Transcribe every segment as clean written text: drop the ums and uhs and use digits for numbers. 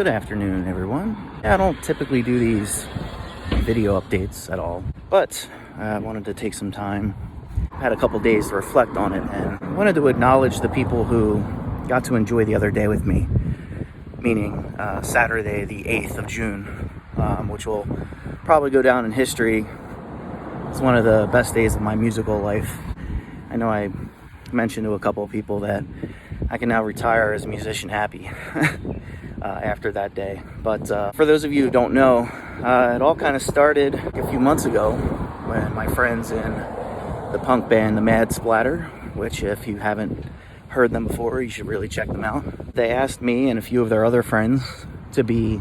Good afternoon, everyone. I don't typically do these video updates at all, but I wanted to take some time. I had a couple days to reflect on it, and I wanted to acknowledge the people who got to enjoy the other day with me, meaning Saturday, the 8th of June, which will probably go down in history. It's one of the best days of my musical life. I know I mentioned to a couple of people that I can now retire as a musician happy after that day. But for those of you who don't know, it all kind of started a few months ago when my friends in the punk band The Mad Splatter, which if you haven't heard them before, you should really check them out. They asked me and a few of their other friends to be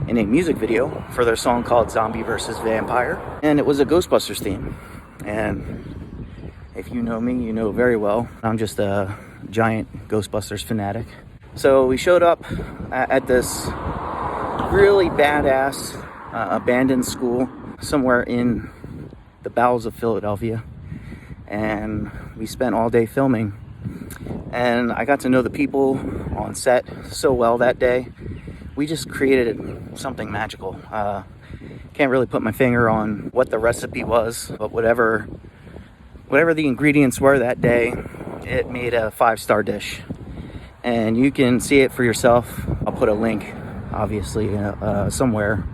in a music video for their song called Zombie vs. Vampire. And it was a Ghostbusters theme. And if you know me, you know very well, I'm just a giant Ghostbusters fanatic. So we showed up at this really badass abandoned school somewhere in the bowels of Philadelphia. And we spent all day filming. And I got to know the people on set so well that day. We just created something magical. Can't really put my finger on what the recipe was, but whatever the ingredients were that day, it made a 5-star dish. And you can see it for yourself. I'll put a link, obviously, somewhere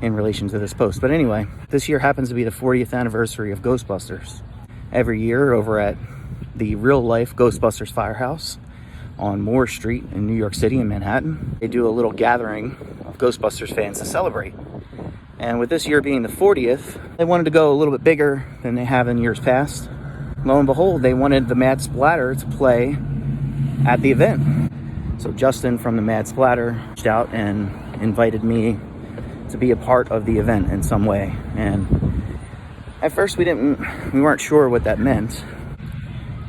in relation to this post. But anyway, this year happens to be the 40th anniversary of Ghostbusters. Every year over at the real-life Ghostbusters Firehouse on Moore Street in New York City in Manhattan, they do a little gathering of Ghostbusters fans to celebrate. And with this year being the 40th, they wanted to go a little bit bigger than they have in years past. Lo and behold, they wanted the Mad Splatter to play at the event. So Justin from the Mad Splatter reached out and invited me to be a part of the event in some way. And at first we weren't sure what that meant,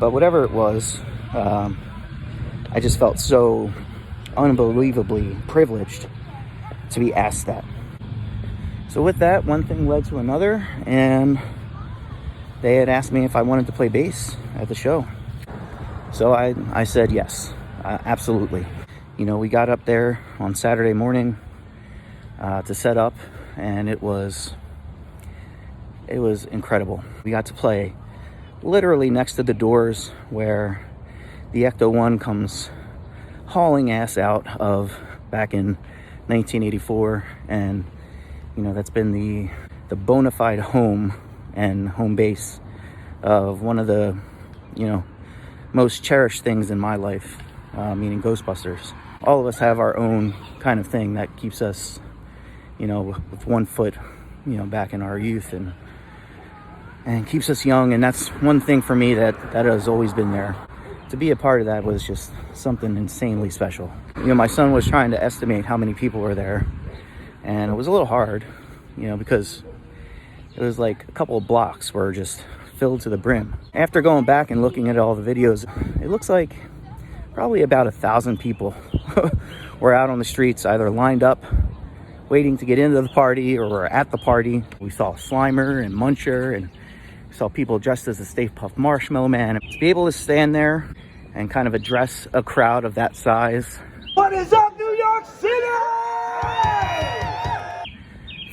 but whatever it was, I just felt so unbelievably privileged to be asked that. So with that, one thing led to another, and they had asked me if I wanted to play bass at the show. So I said yes, absolutely. You know, we got up there on Saturday morning to set up, and it was incredible. We got to play literally next to the doors where the Ecto-1 comes hauling ass out of back in 1984, and you know, that's been the bona fide home and home base of one of the, you know, most cherished things in my life, meaning Ghostbusters. All of us have our own kind of thing that keeps us, you know, with one foot, you know, back in our youth and keeps us young. And that's one thing for me that has always been there. To be a part of that was just something insanely special. You know, my son was trying to estimate how many people were there, and it was a little hard, you know, because it was like a couple of blocks were just filled to the brim. After going back and looking at all the videos, it looks like probably about 1,000 people were out on the streets, either lined up, waiting to get into the party, or were at the party. We saw Slimer and Muncher, and we saw people dressed as the Stay Puft Marshmallow Man. To be able to stand there and kind of address a crowd of that size. What is up, New York City?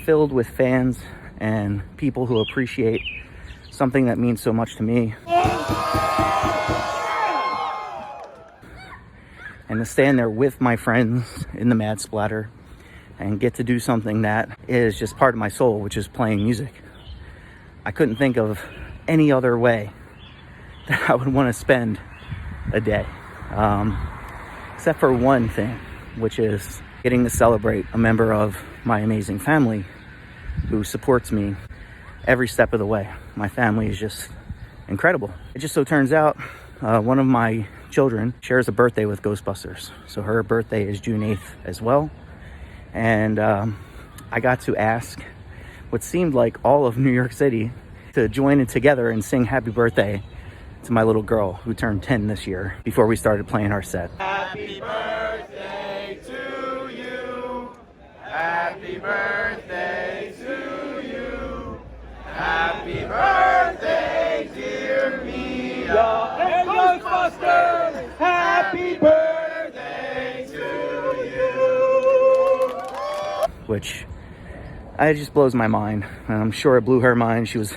Filled with fans and people who appreciate something that means so much to me. And to stand there with my friends in the Mad Splatter and get to do something that is just part of my soul, which is playing music. I couldn't think of any other way that I would want to spend a day. Except for one thing, which is getting to celebrate a member of my amazing family who supports me every step of the way. My family is just incredible. It just so turns out one of my children shares a birthday with Ghostbusters. So her birthday is June 8th as well. And I got to ask what seemed like all of New York City to join in together and sing happy birthday to my little girl who turned 10 this year before we started playing our set. Happy birthday to you. Happy birthday to you. Happy birthday, dear Mia. And Ghostbusters, happy birthday to you. which it just blows my mind. I'm sure it blew her mind. She was,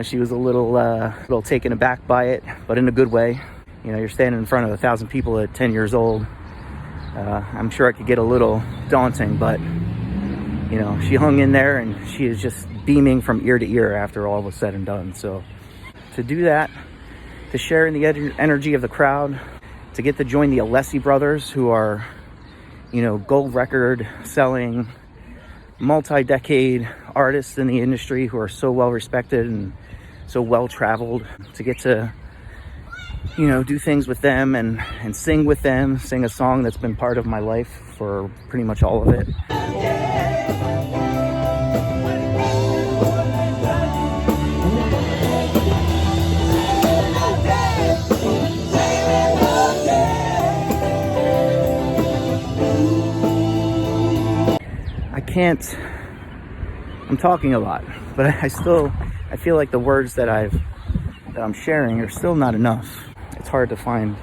she was a little taken aback by it, but in a good way. You're standing in front of 1,000 people at 10 years old. I'm sure it could get a little daunting, but she hung in there, and she is just beaming from ear to ear after all was said and done. So to do that, to share in the energy of the crowd, to get to join the Alessi brothers, who are, gold record selling, multi-decade artists in the industry who are so well respected and so well traveled, to get to, do things with them and sing with them, sing a song that's been part of my life for pretty much all of it. I'm talking a lot, but I feel like the words that I'm sharing are still not enough. It's hard to find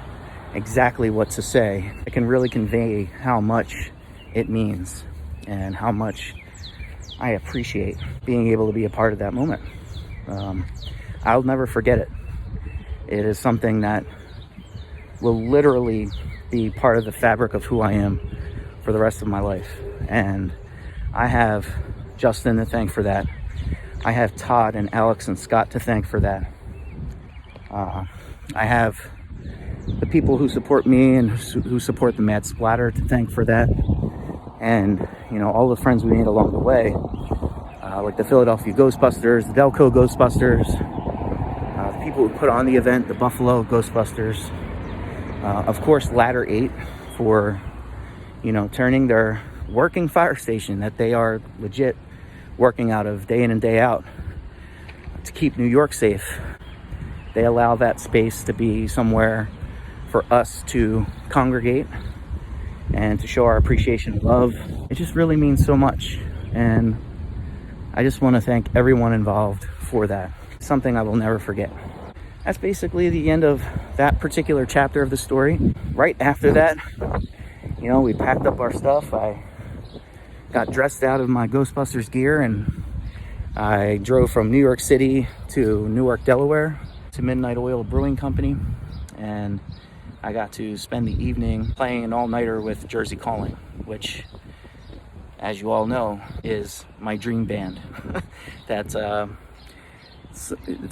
exactly what to say. I can really convey how much it means and how much I appreciate being able to be a part of that moment. I'll never forget it. It is something that will literally be part of the fabric of who I am for the rest of my life. And I have Justin to thank for that. I have Todd and Alex and Scott to thank for that. I have the people who support me and who support the Mad Splatter to thank for that. And, all the friends we made along the way, like the Philadelphia Ghostbusters, the Delco Ghostbusters, the people who put on the event, the Buffalo Ghostbusters, of course, Ladder 8 for, turning their working fire station that they are legit working out of day in and day out to keep New York safe. They allow that space to be somewhere for us to congregate and to show our appreciation and love. It just really means so much, and I just want to thank everyone involved for that. It's something I will never forget. That's basically the end of that particular chapter of the story. Right after that, we packed up our stuff. I got dressed out of my Ghostbusters gear, and I drove from New York City to Newark, Delaware, to Midnight Oil Brewing Company, and I got to spend the evening playing an all-nighter with Jersey Calling, which, as you all know, is my dream band. It's a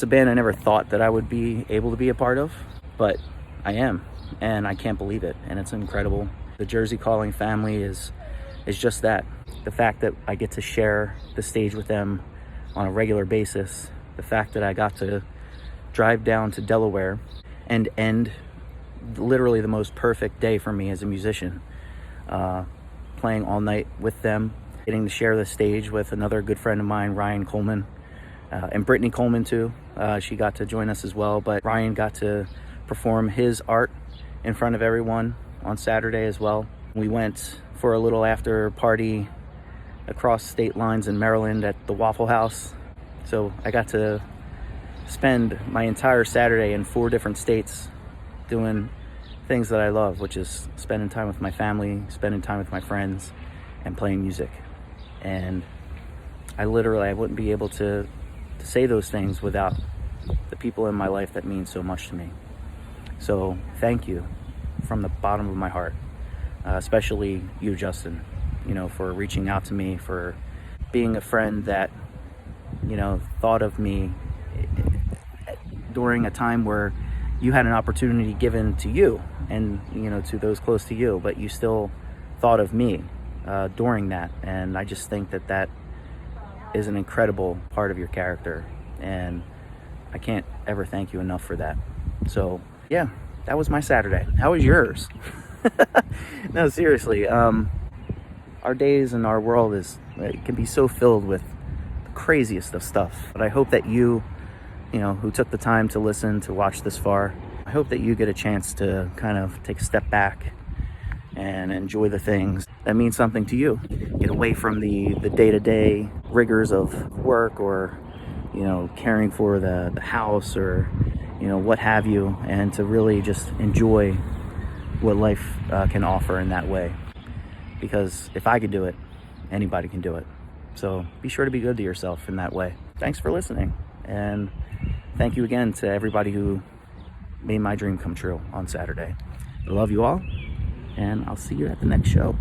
band I never thought that I would be able to be a part of, but I am, and I can't believe it, and it's incredible. The Jersey Calling family is just that. The fact that I get to share the stage with them on a regular basis, the fact that I got to drive down to Delaware and end literally the most perfect day for me as a musician, playing all night with them, getting to share the stage with another good friend of mine, Ryan Coleman, and Brittany Coleman too. She got to join us as well, but Ryan got to perform his art in front of everyone on Saturday as well. We went for a little after party across state lines in Maryland at the Waffle House. So I got to spend my entire Saturday in 4 different states doing things that I love, which is spending time with my family, spending time with my friends, and playing music. And I wouldn't be able to say those things without the people in my life that mean so much to me. So thank you from the bottom of my heart, especially you, Justin, for reaching out to me, for being a friend that, thought of me during a time where you had an opportunity given to you and, to those close to you, but you still thought of me during that. And I just think that is an incredible part of your character, and I can't ever thank you enough for that. So yeah, that was my Saturday. How was yours? No, seriously, our days and our world it can be so filled with the craziest of stuff, but I hope that you who took the time to listen, to watch this far, I hope that you get a chance to kind of take a step back and enjoy the things that mean something to you. Get away from the day-to-day rigors of work, or caring for the house, or what have you, and to really just enjoy what life can offer in that way. Because if I could do it, Anybody can do it. So be sure to be good to yourself in that way. Thanks for listening. And thank you again to everybody who made my dream come true on Saturday. I love you all, and I'll see you at the next show.